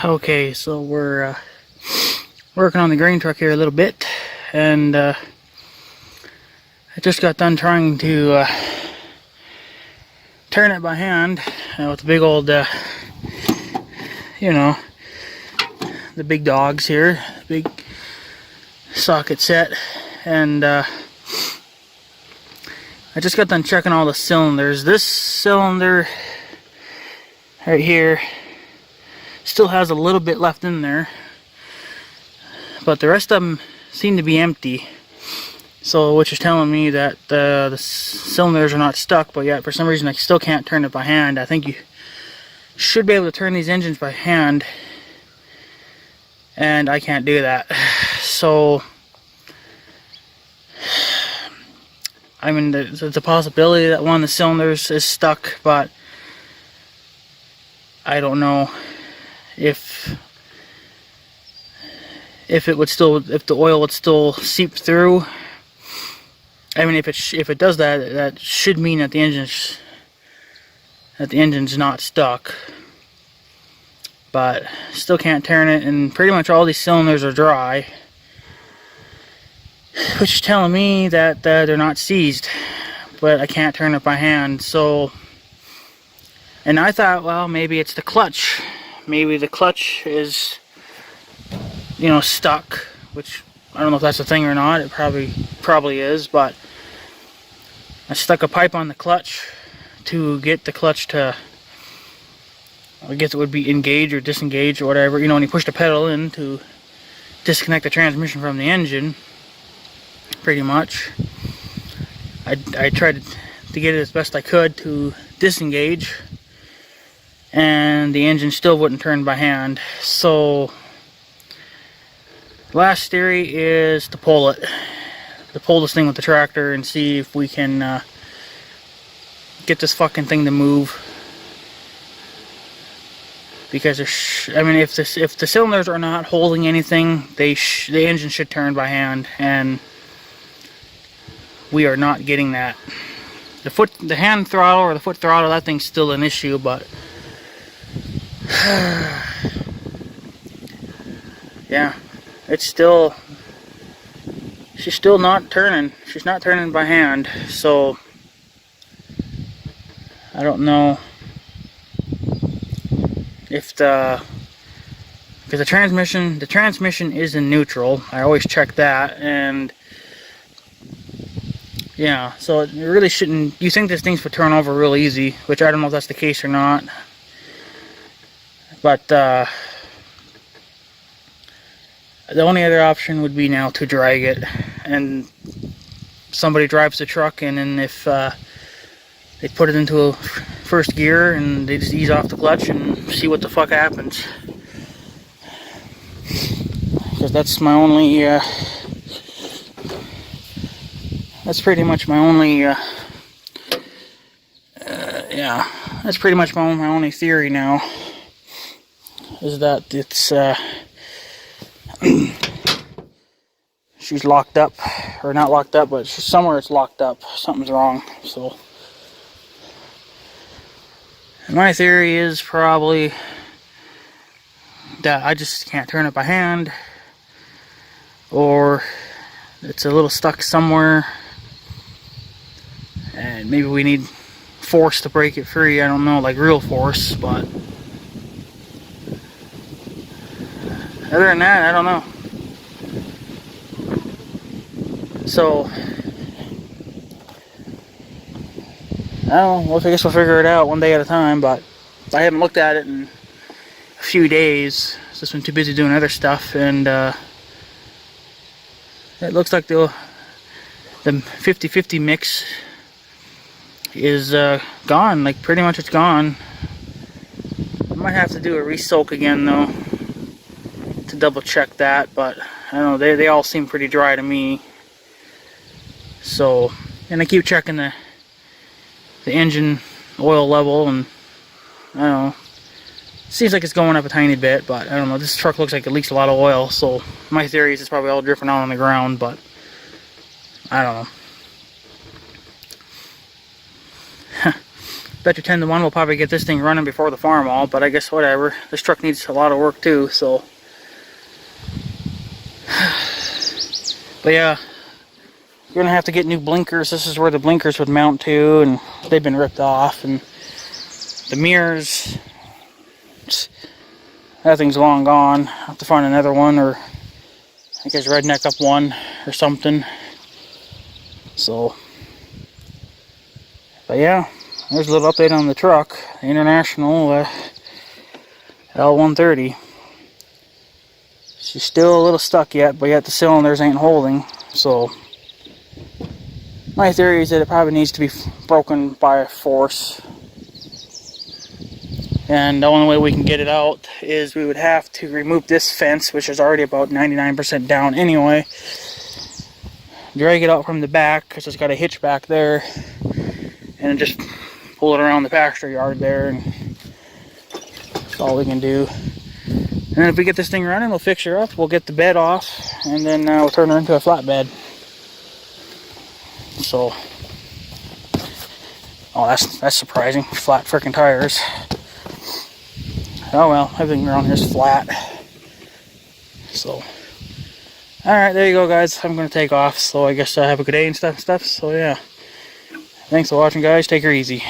Okay, so we're working on the grain truck here a little bit, and I just got done trying to turn it by hand with the big old, you know, the big dogs here, big socket set, and I just got done checking all the cylinders. This cylinder right here still has a little bit left in there, but the rest of them seem to be empty. So, which is telling me that the cylinders are not stuck, but yet for some reason I still can't turn it by hand. I think you should be able to turn these engines by hand, and I can't do that. So, I mean, there's a possibility that one of the cylinders is stuck, but I don't know if it would still, if the oil would still seep through. I mean, if it does that, that should mean that the engine's not stuck. But still can't turn it, and pretty much all these cylinders are dry, which is telling me that they're not seized. But I can't turn it by hand. So, and I thought, well, maybe it's the clutch. Maybe the clutch is, you know, stuck, which I don't know if that's a thing or not. It probably is, but I stuck a pipe on the clutch to get the clutch to, I guess it would be engage or disengage or whatever, you know, when you push the pedal in to disconnect the transmission from the engine, pretty much. I tried to get it as best I could to disengage, and the engine still wouldn't turn by hand. So last theory is to pull it, to pull this thing with the tractor and see if we can get this fucking thing to move. Because I mean, if the cylinders are not holding anything, the engine should turn by hand, and we are not getting that. The hand throttle or the foot throttle, that thing's still an issue, but yeah, it's still, she's still not turning. She's not turning by hand. So I don't know if because the transmission is in neutral. I always check that, and yeah, so it really shouldn't. You think this thing's would turn over real easy, which I don't know if that's the case or not. But the only other option would be now to drag it, and somebody drives the truck, and then if they put it into a first gear and they just ease off the clutch and see what the fuck happens. Because that's my only, that's pretty much my only, yeah, that's pretty much my only theory now, is that it's, she's locked up, or not locked up, but somewhere it's locked up. Something's wrong. So my theory is probably that I just can't turn it by hand, or it's a little stuck somewhere, and maybe we need force to break it free. I don't know, like real force, but other than that, I don't know. So I don't know, well, I guess we'll figure it out one day at a time, but I haven't looked at it in a few days. I've just been too busy doing other stuff, and it looks like the 50-50 mix is gone. Like, pretty much it's gone. I might have to do a re-soak again, though, to double check that, but I don't know, they all seem pretty dry to me. So, and I keep checking the engine oil level, and I don't know, seems like it's going up a tiny bit, but I don't know, this truck looks like at least a lot of oil, so my theory is it's probably all dripping out on the ground, but I don't know. Bet you 10 to 1 we'll probably get this thing running before the farm all, but I guess whatever. This truck needs a lot of work too, so. But yeah, you're gonna have to get new blinkers. This is where the blinkers would mount to, and they've been ripped off. And the mirrors, that thing's long gone. I'll have to find another one, or I guess redneck up one or something. So, but yeah, there's a little update on the truck, the International L-130. She's still a little stuck yet, but yet the cylinders ain't holding. So my theory is that it probably needs to be broken by force. And the only way we can get it out is we would have to remove this fence, which is already about 99% down anyway. Drag it out from the back, because it's got a hitch back there. And just pull it around the pasture yard there. And that's all we can do. And then if we get this thing running, we'll fix her up. We'll get the bed off. And then we'll turn her into a flatbed. So, oh, that's surprising. Flat freaking tires. Oh well, everything around here is flat. So, alright, there you go, guys. I'm going to take off. So I guess have a good day and stuff. So yeah. Thanks for watching, guys. Take her easy.